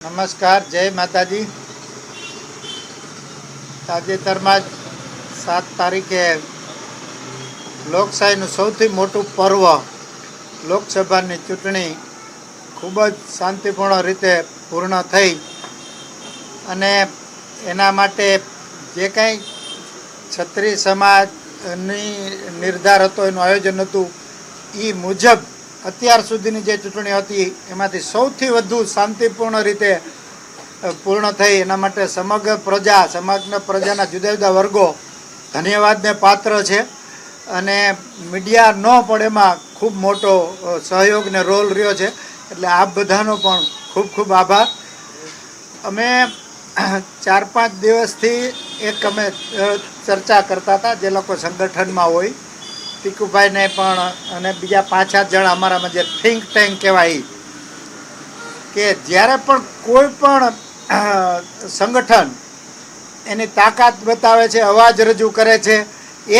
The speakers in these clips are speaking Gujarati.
નમસ્કાર, જય માતાજી. તાજેતરમાં જ 7 તારીખે લોકશાહીનું સૌથી મોટું પર્વ લોકસભાની ચૂંટણી ખૂબ જ શાંતિપૂર્ણ રીતે પૂર્ણ થઈ અને એના માટે જે કાંઈ ક્ષત્રિય સમાજની નિર્ધાર હતો, એનું આયોજન હતું, એ મુજબ અત્યાર સુધીની જે ચૂંટણી હતી એમાંથી સૌથી વધુ શાંતિપૂર્ણ રીતે પૂર્ણ થઈ. એના માટે સમગ્ર પ્રજાના જુદા જુદા વર્ગો ધન્યવાદને પાત્ર છે અને મીડિયા ન પણ એમાં ખૂબ મોટો સહયોગને રોલ રહ્યો છે. એટલે આપ બધાનો પણ ખૂબ ખૂબ આભાર. અમે 4-5 દિવસથી અમે ચર્ચા કરતા હતા, જે લોકો સંગઠનમાં હોય, ટીકુભાઈને પણ અને બીજા 5-7 જણા અમારામાં જે થિંક ટેન્ક કહેવાય, કે જ્યારે પણ કોઈ પણ સંગઠન એની તાકાત બતાવે છે, અવાજ રજૂ કરે છે,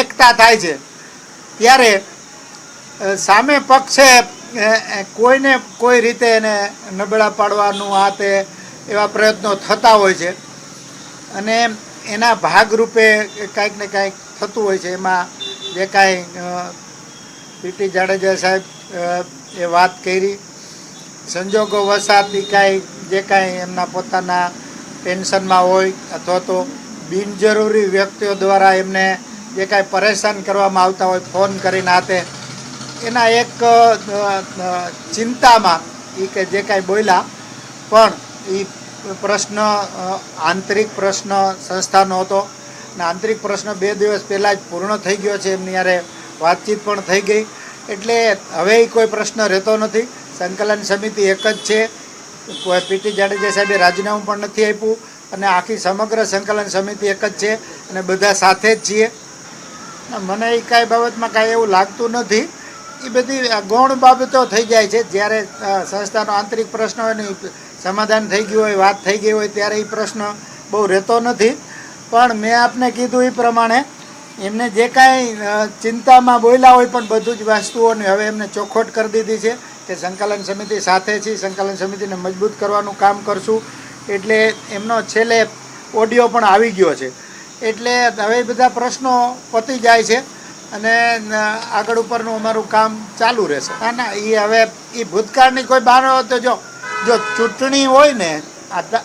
એકતા થાય છે, ત્યારે સામે પક્ષે કોઈને કોઈ રીતે એને નબળા પાડવાનું આ તે એવા પ્રયત્નો થતા હોય છે અને એના ભાગરૂપે કાંઈક ને કાંઈક થતું હોય છે. એમાં જે કાંઈ પીટી જાડેજા સાહેબ એ વાત કરી, સંજોગો વસાતી કાંઈ જે કાંઈ એમના પોતાના ટેન્શનમાં હોય અથવા તો બિનજરૂરી વ્યક્તિઓ દ્વારા એમને જે કાંઈ પરેશાન કરવામાં આવતા હોય ફોન કરીને આતે, એના એક ચિંતામાં એ કે જે કાંઈ બોલ્યા, પણ એ પ્રશ્ન આંતરિક પ્રશ્ન સંસ્થાનો હતો અને આંતરિક પ્રશ્ન 2 દિવસ પહેલાં જ પૂર્ણ થઈ ગયો છે. એમની યારે વાતચીત પણ થઈ ગઈ, એટલે હવે કોઈ પ્રશ્ન રહેતો નથી. સંકલન સમિતિ એક જ છે. કોઈ પીટી જાડેજા સાહેબે રાજીનામું પણ નથી આપ્યું અને આખી સમગ્ર સંકલન સમિતિ એક જ છે અને બધા સાથે જ છીએ. મને એ કાંઈ બાબતમાં કાંઈ એવું લાગતું નથી. એ બધી ગૌણ બાબતો થઈ જાય છે. જ્યારે સંસ્થાનો આંતરિક પ્રશ્ન હોય ને સમાધાન થઈ ગયું હોય, વાત થઈ ગઈ હોય, ત્યારે એ પ્રશ્ન બહુ રહેતો નથી. પણ મેં આપને કીધું એ પ્રમાણે એમને જે કાંઈ ચિંતામાં બોલ્યા હોય, પણ બધું જ વસ્તુઓને હવે એમને ચોખવટ કરી દીધી છે કે સંકલન સમિતિ સાથે છે, સંકલન સમિતિને મજબૂત કરવાનું કામ કરશું. એટલે એમનો છેલ્લે ઓડિયો પણ આવી ગયો છે. એટલે હવે બધા પ્રશ્નો પતી જાય છે અને આગળ ઉપરનું અમારું કામ ચાલુ રહેશે. ના, એ હવે એ ભૂતકાળની કોઈ બહાનો તો જો ચૂંટણી હોય ને,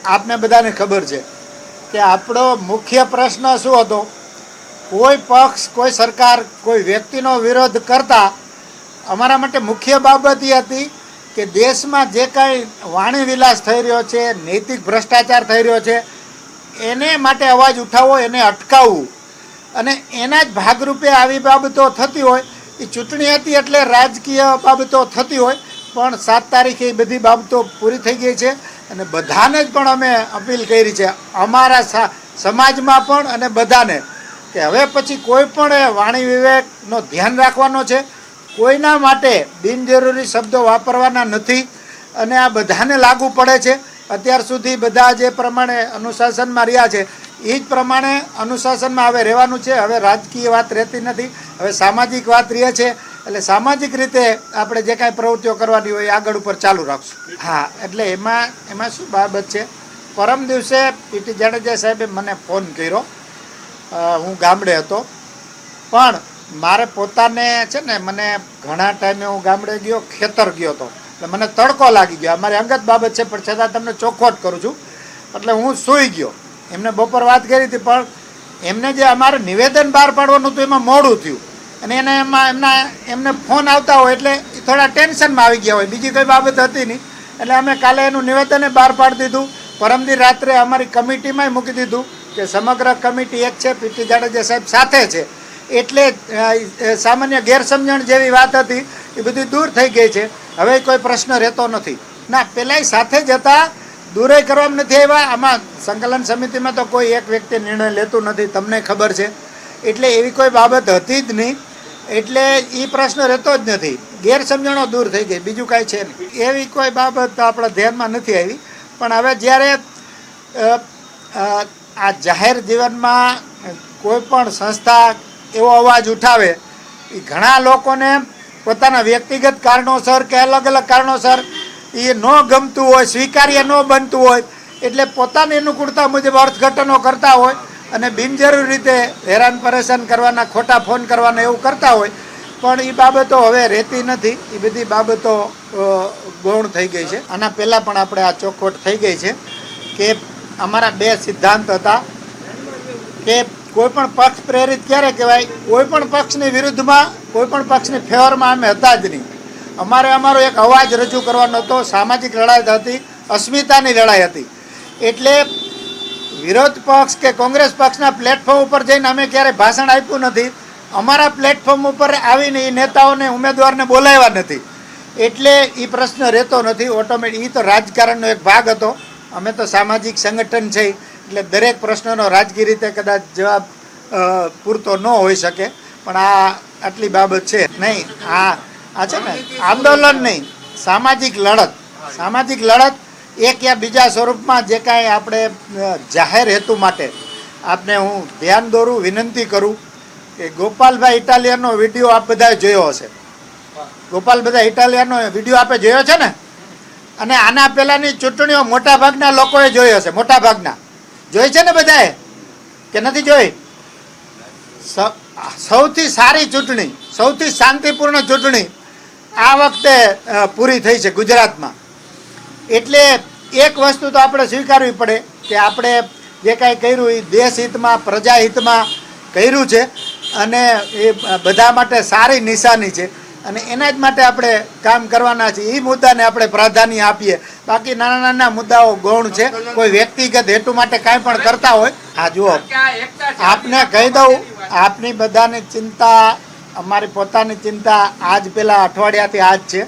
આપને બધાને ખબર છે કે આપણો મુખ્ય પ્રશ્ન શું હતો, કોઈ પક્ષ, કોઈ સરકાર, કોઈ વ્યક્તિનો વિરોધ કરતા અમારા માટે મુખ્ય બાબત એ હતી કે દેશમાં જે કાંઈ વાણી વિલાસ થઈ રહ્યો છે, નૈતિક ભ્રષ્ટાચાર થઈ રહ્યો છે, એને માટે અવાજ ઉઠાવવો, એને અટકાવવું. અને એના જ ભાગરૂપે આવી બાબતો થતી હોય. એ ચૂંટણી હતી એટલે રાજકીય બાબતો થતી હોય, પણ 7 તારીખે એ બધી બાબતો પૂરી થઈ ગઈ છે અને બધાને જ પણ અમે અપીલ કરી છે, અમારા સમાજમાં પણ અને બધાને, કે હવે પછી કોઈ પણ વાણી વિવેકનો ધ્યાન રાખવાનો છે. કોઈના માટે બિનજરૂરી શબ્દો વાપરવાના નથી અને આ બધાને લાગુ પડે છે. અત્યાર સુધી બધા જે પ્રમાણે અનુશાસનમાં રહ્યા છે એ જ પ્રમાણે અનુશાસનમાં હવે રહેવાનું છે. હવે રાજકીય વાત રહેતી નથી, હવે સામાજિક વાત રહે છે. એટલે સામાજિક રીતે આપણે જે કાંઈ પ્રવૃત્તિઓ કરવાની હોય એ આગળ ઉપર ચાલુ રાખશું. હા, એટલે એમાં શું બાબત છે, પરમ દિવસે પીટી જાડેજા સાહેબે મને ફોન કર્યો. હું ગામડે હતો, પણ મારે પોતાને છે ને, મને ઘણા ટાઈમે હું ગામડે ગયો, ખેતર ગયો હતો, એટલે મને તડકો લાગી ગયો. અમારી અંગત બાબત છે, પણ છતાં તમને ચોખવટ કરું છું. એટલે હું સૂઈ ગયો. એમને બપોર વાત કરી હતી, પણ એમને જે અમારે નિવેદન બહાર પાડવાનું હતું એમાં મોડું થયું અને એમને ફોન આવતા હોય એટલે થોડા ટેન્શનમાં આવી ગયા હોય, બીજી કોઈ બાબત હતી નહીં. એટલે અમે કાલે એનું નિવેદને બહાર પાડી દીધું. પરમદી રાત્રે અમારી કમિટીમાંય મૂકી દીધું કે સમગ્ર કમિટી એક છે, પીટી જાડેજા સાહેબ સાથે છે. એટલે સામાન્ય ગેરસમજણ જેવી વાત હતી એ બધી દૂર થઈ ગઈ છે. હવે કોઈ પ્રશ્ન રહેતો નથી. ના, પહેલાંય સાથે જ હતા, દૂરે કરવામાં નથી આવ્યા. આમાં સંકલન સમિતિમાં તો કોઈ એક વ્યક્તિ નિર્ણય લેતું નથી, તમને ખબર છે. એટલે એવી કોઈ બાબત હતી જ નહીં. એટલે એ પ્રશ્ન રહેતો જ નથી. ગેરસમજણો દૂર થઈ ગઈ, બીજું કાંઈ છે નહીં. એવી કોઈ બાબત આપણા ધ્યાનમાં નથી આવી. પણ હવે જ્યારે આ જાહેર જીવનમાં કોઈ પણ સંસ્થા એવો અવાજ ઉઠાવે, એ ઘણા લોકોને પોતાના વ્યક્તિગત કારણોસર કે અલગ અલગ કારણોસર એ ન ગમતું હોય, સ્વીકાર્ય ન બનતું હોય, એટલે પોતાની અનુકૂળતા મુજબ અર્થઘટનો કરતા હોય અને બિનજરૂરી રીતે હેરાન પરેશાન કરવાના, ખોટા ફોન કરવાના એવું કરતા હોય. પણ એ બાબતો હવે રહેતી નથી. એ બધી બાબતો ગૌણ થઈ ગઈ છે. આના પહેલાં પણ આપણે આ ચોખવટ થઈ ગઈ છે કે અમારા 2 સિદ્ધાંત હતા કે કોઈ પણ પક્ષ પ્રેરિત ક્યારે કહેવાય, કોઈ પણ પક્ષની વિરુદ્ધમાં, કોઈ પણ પક્ષની ફેવરમાં અમે હતા જ નહીં. અમારો એક અવાજ રજૂ કરવાનો હતો. સામાજિક લડાઈ હતી, અસ્મિતાની લડાઈ હતી. એટલે વિરોધ પક્ષ કે કોંગ્રેસ પક્ષના પ્લેટફોર્મ ઉપર જઈને અમે ક્યારેય ભાષણ આપ્યું નથી. અમારા પ્લેટફોર્મ ઉપર આવીને એ નેતાઓને, ઉમેદવારને બોલાવ્યા નથી. એટલે એ પ્રશ્ન રહેતો નથી ઓટોમેટિક. એ તો રાજકારણનો એક ભાગ હતો. અમે તો સામાજિક સંગઠન છે, એટલે દરેક પ્રશ્નનો રાજકીય રીતે કદાચ જવાબ પૂરતો ન હોઈ શકે, પણ આટલી બાબત છે નહીં. આ છે ને આંદોલન નહીં, સામાજિક લડત. સામાજિક લડત એક યા બીજા સ્વરૂપમાં જે કાંઈ આપણે જાહેર હેતુ માટે આપને હું ધ્યાન દોરું, વિનંતી કરું કે ગોપાલભાઈ ઇટાલિયનનો વિડીયો આપ બધાએ જોયો હશે. ગોપાલભાઈ ઇટાલિયનનો વિડીયો આપે જોયો છે ને? અને આના પહેલાંની ચૂંટણીઓ મોટાભાગના લોકોએ જોઈ હશે. મોટાભાગના જોઈ છે ને બધાએ, કે નથી જોઈ? સૌથી સારી ચૂંટણી, સૌથી શાંતિપૂર્ણ ચૂંટણી આ વખતે પૂરી થઈ છે ગુજરાતમાં. એટલે એક વસ્તુ તો આપણે સ્વીકારવી પડે કે આપણે જે કાંઈ કર્યું એ દેશહિતમાં, પ્રજાહિતમાં કર્યું છે અને એ બધા માટે સારી નિશાની છે અને એના જ માટે આપણે કામ કરવાના છીએ. એ મુદ્દાને આપણે પ્રાધાન્ય આપીએ. બાકી નાના નાના મુદ્દાઓ ગૌણ છે. કોઈ વ્યક્તિગત હેતુ માટે કાંઈ પણ કરતા હોય. આ જુઓ, આપને કહી દઉં, આપની બધાની ચિંતા, અમારી પોતાની ચિંતા આજ પેલા અઠવાડિયાથી આજ છે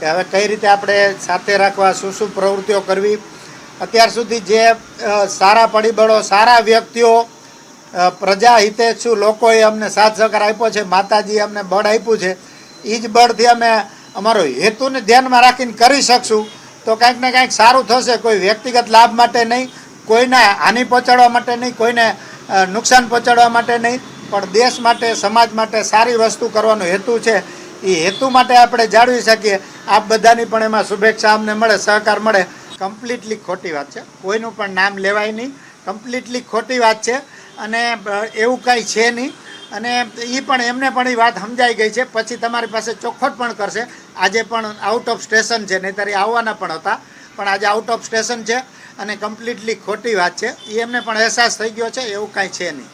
કે હવે કઈ રીતે આપણે સાથે રાખવા, શું શું પ્રવૃત્તિઓ કરવી. અત્યાર સુધી જે સારા પરિબળો, સારા વ્યક્તિઓ, પ્રજા હિતેચ્છુ લોકોએ અમને સાથ સહકાર આપ્યો છે, માતાજીએ અમને બળ આપ્યું છે, એ જ બળથી અમે અમારો હેતુને ધ્યાનમાં રાખીને કરી શકશું તો કાંઈક ને કાંઈક સારું થશે. કોઈ વ્યક્તિગત લાભ માટે નહીં, કોઈને હાનિ પહોંચાડવા માટે નહીં, કોઈને નુકસાન પહોંચાડવા માટે નહીં, પણ દેશ માટે, સમાજ માટે સારી વસ્તુ કરવાનો હેતુ છે. એ હેતુ માટે આપણે જાળવી શકીએ. આપ બધાની પણ એમાં શુભેચ્છા અમને મળે, સહકાર મળે. કમ્પ્લીટલી ખોટી વાત છે. કોઈનું પણ નામ લેવાય નહીં. કમ્પ્લીટલી ખોટી વાત છે અને એવું કાંઈ છે નહીં. અને એ પણ એમને પણ એ વાત સમજાઈ ગઈ છે. પછી તમારી પાસે ચોખવટ પણ કરશે. આજે પણ આઉટ ઓફ સ્ટેશન છે, નહીંતર આવવાના પણ હતા, પણ આજે આઉટ ઓફ સ્ટેશન છે અને કમ્પ્લીટલી ખોટી વાત છે. એ એમને પણ અહેસાસ થઈ ગયો છે. એવું કાંઈ છે નહીં.